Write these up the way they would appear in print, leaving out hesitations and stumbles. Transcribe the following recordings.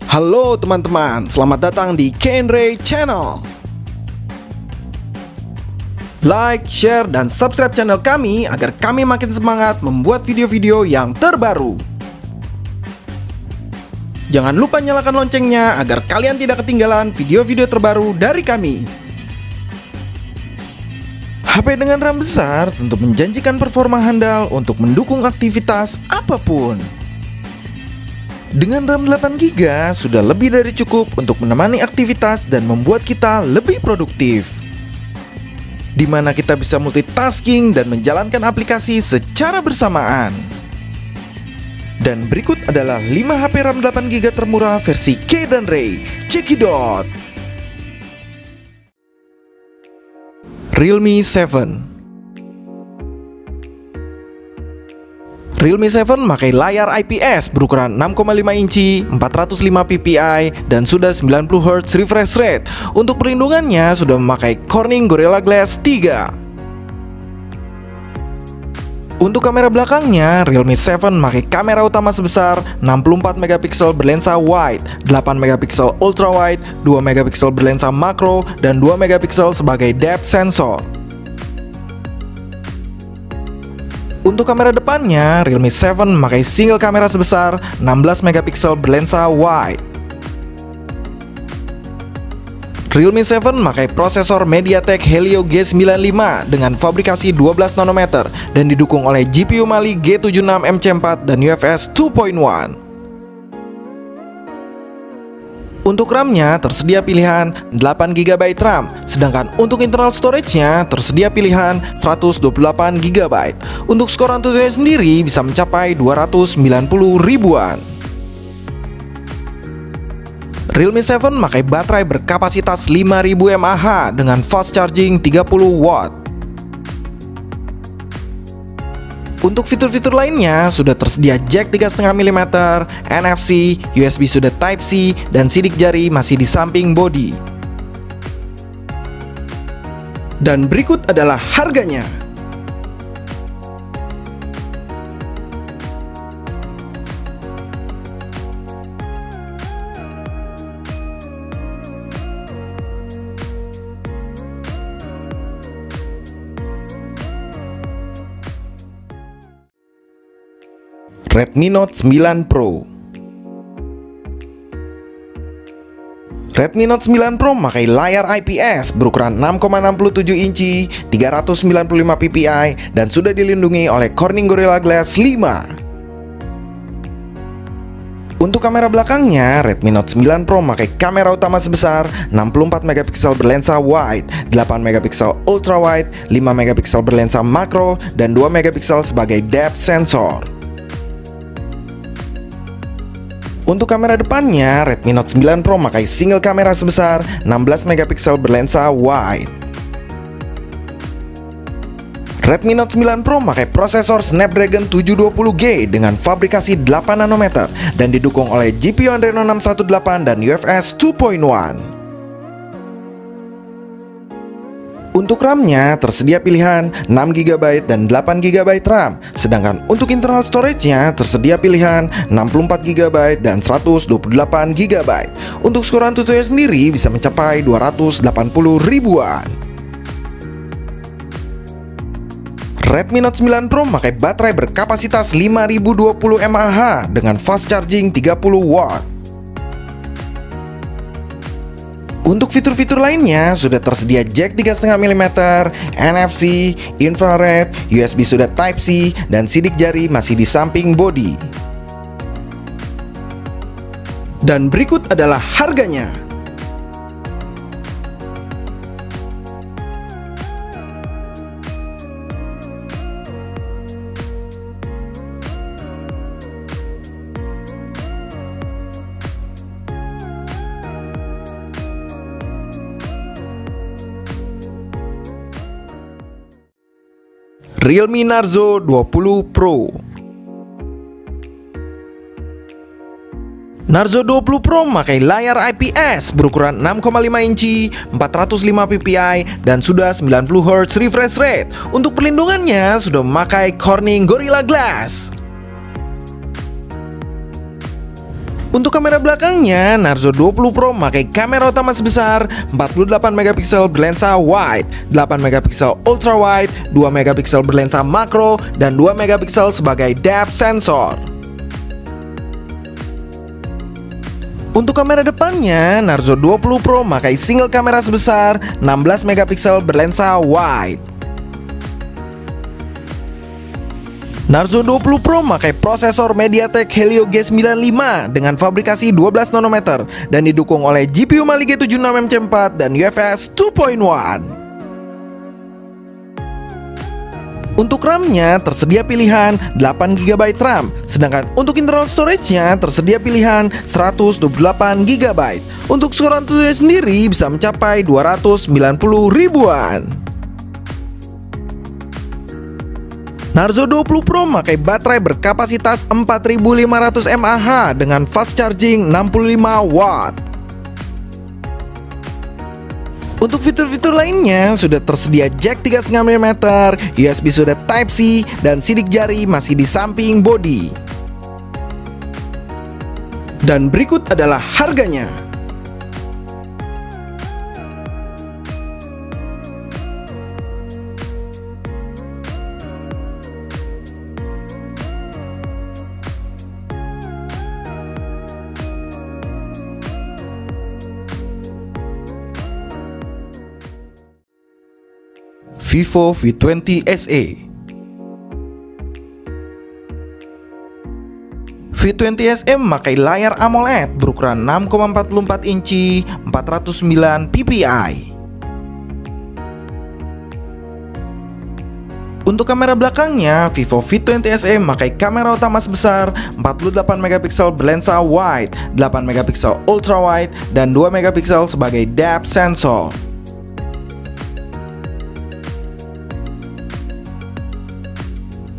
Halo teman-teman, selamat datang di Kenray Channel. Like, share, dan subscribe channel kami agar kami makin semangat membuat video-video yang terbaru. Jangan lupa nyalakan loncengnya agar kalian tidak ketinggalan video-video terbaru dari kami. HP dengan RAM besar tentu menjanjikan performa handal untuk mendukung aktivitas apapun. Dengan RAM 8GB sudah lebih dari cukup untuk menemani aktivitas dan membuat kita lebih produktif, di mana kita bisa multitasking dan menjalankan aplikasi secara bersamaan. Dan berikut adalah 5 HP RAM 8GB termurah versi K dan Ray. Cekidot. Realme 7. Realme 7 memakai layar IPS berukuran 6,5 inci, 405 ppi, dan sudah 90Hz refresh rate. Untuk perlindungannya sudah memakai Corning Gorilla Glass 3. Untuk kamera belakangnya, Realme 7 memakai kamera utama sebesar 64MP berlensa wide, 8MP ultra wide, 2MP berlensa makro, dan 2MP sebagai depth sensor. Untuk kamera depannya, Realme 7 memakai single kamera sebesar 16MP berlensa wide. Realme 7 memakai prosesor MediaTek Helio G95 dengan fabrikasi 12 nanometer dan didukung oleh GPU Mali G76 MC4 dan UFS 2.1. Untuk RAM-nya tersedia pilihan 8GB RAM, sedangkan untuk internal storage-nya tersedia pilihan 128GB. Untuk skor AnTuTu sendiri bisa mencapai 290 ribuan. Realme 7 memakai baterai berkapasitas 5000 mAh dengan fast charging 30W. Untuk fitur-fitur lainnya sudah tersedia jack 3,5mm, NFC, USB sudah Type-C, dan sidik jari masih di samping bodi. Dan berikut adalah harganya. Redmi Note 9 Pro. Redmi Note 9 Pro memakai layar IPS berukuran 6,67 inci, 395 ppi, dan sudah dilindungi oleh Corning Gorilla Glass 5. Untuk kamera belakangnya, Redmi Note 9 Pro memakai kamera utama sebesar 64MP berlensa wide, 8MP ultra wide, 5MP berlensa makro, dan 2MP sebagai depth sensor. Untuk kamera depannya, Redmi Note 9 Pro memakai single kamera sebesar 16MP berlensa wide. Redmi Note 9 Pro memakai prosesor Snapdragon 720G dengan fabrikasi 8 nanometer dan didukung oleh GPU Adreno 618 dan UFS 2.1. Untuk RAM-nya tersedia pilihan 6GB dan 8GB RAM, sedangkan untuk internal storage-nya tersedia pilihan 64GB dan 128GB. Untuk skor AnTuTu sendiri bisa mencapai 280 ribuan. Redmi Note 9 Pro memakai baterai berkapasitas 5020 mAh dengan fast charging 30W. Untuk fitur-fitur lainnya sudah tersedia jack 3,5mm, NFC, infrared, USB sudah Type-C, dan sidik jari masih di samping bodi. Dan berikut adalah harganya. Realme Narzo 20 Pro. Narzo 20 Pro memakai layar IPS berukuran 6,5 inci, 405 ppi, dan sudah 90Hz refresh rate. Untuk perlindungannya sudah memakai Corning Gorilla Glass. Untuk kamera belakangnya, Narzo 20 Pro memakai kamera utama sebesar 48 megapiksel berlensa wide, 8 megapiksel ultra wide, 2 megapiksel berlensa makro, dan 2 megapiksel sebagai depth sensor. Untuk kamera depannya, Narzo 20 Pro memakai single kamera sebesar 16 megapiksel berlensa wide. Narzo 20 Pro memakai prosesor MediaTek Helio G95 dengan fabrikasi 12 nanometer dan didukung oleh GPU Mali G76 MC4 dan UFS 2.1. Untuk RAM-nya tersedia pilihan 8GB RAM, sedangkan untuk internal storage-nya tersedia pilihan 128 GB. Untuk skor Antutu sendiri bisa mencapai 290 ribuan. Narzo 20 Pro memakai baterai berkapasitas 4500 mAh dengan fast charging 65 watt. Untuk fitur-fitur lainnya sudah tersedia jack 3,5 mm, USB sudah Type-C, dan sidik jari masih di samping bodi. Dan berikut adalah harganya. Vivo V20 SE. V20 SE memakai layar AMOLED berukuran 6,44 inci 409 ppi. Untuk kamera belakangnya, Vivo V20 SE memakai kamera utama sebesar 48 megapiksel berlensa wide, 8 megapiksel ultra wide, dan 2 megapiksel sebagai depth sensor.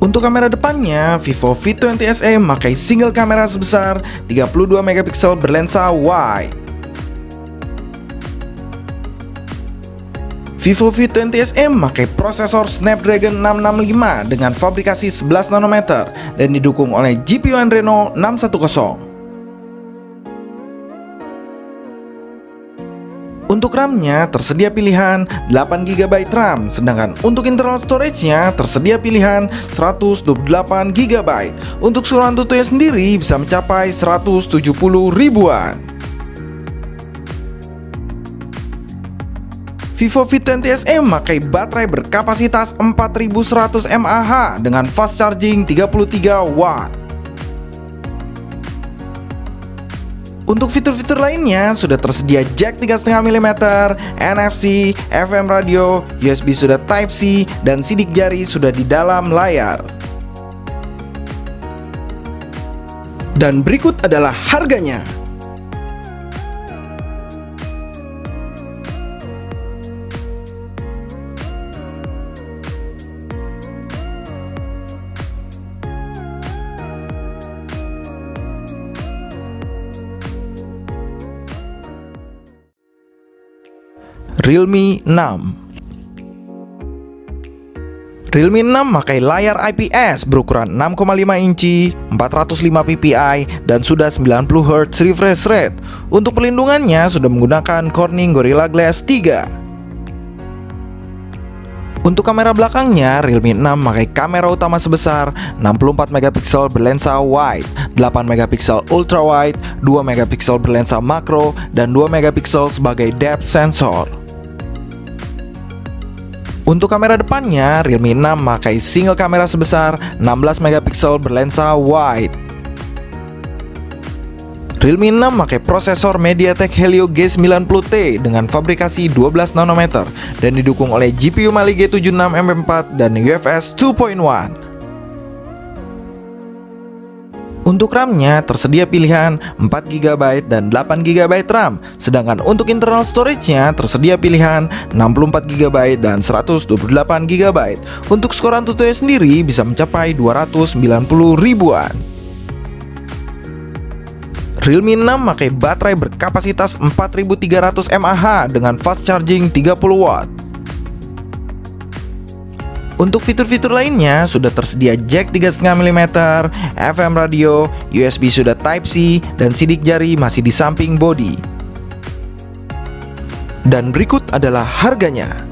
Untuk kamera depannya, Vivo V20 SE memakai single kamera sebesar 32 megapiksel berlensa wide. Vivo V20 SE memakai prosesor Snapdragon 665 dengan fabrikasi 11 nanometer dan didukung oleh GPU Adreno 610. Untuk RAM-nya tersedia pilihan 8GB RAM, sedangkan untuk internal storage-nya tersedia pilihan 128 GB. Untuk skor Antutu sendiri bisa mencapai 170 ribuan. Vivo V20 SE memakai baterai berkapasitas 4100 mAh dengan fast charging 33 watt. Untuk fitur-fitur lainnya sudah tersedia jack 3,5 mm, NFC, FM radio, USB sudah Type-C, dan sidik jari sudah di dalam layar. Dan berikut adalah harganya. Realme 6. Realme 6 memakai layar IPS berukuran 6,5 inci, 405 ppi, dan sudah 90 Hz refresh rate. Untuk perlindungannya sudah menggunakan Corning Gorilla Glass 3. Untuk kamera belakangnya, Realme 6 memakai kamera utama sebesar 64 megapiksel berlensa wide, 8 megapiksel ultra wide, 2 megapiksel berlensa makro, dan 2 megapiksel sebagai depth sensor. Untuk kamera depannya, Realme 6 memakai single kamera sebesar 16 megapiksel berlensa wide. Realme 6 memakai prosesor MediaTek Helio G90T dengan fabrikasi 12 nanometer dan didukung oleh GPU Mali G76 MP4 dan UFS 2.1. Untuk RAM-nya tersedia pilihan 4GB dan 8GB RAM, sedangkan untuk internal storage-nya tersedia pilihan 64GB dan 128GB. Untuk skor Antutu sendiri bisa mencapai 290 ribuan. Realme 6 memakai baterai berkapasitas 4300 mAh dengan fast charging 30 watt. Untuk fitur-fitur lainnya sudah tersedia jack 3,5 mm, FM radio, USB sudah Type-C, dan sidik jari masih di samping bodi. Dan berikut adalah harganya.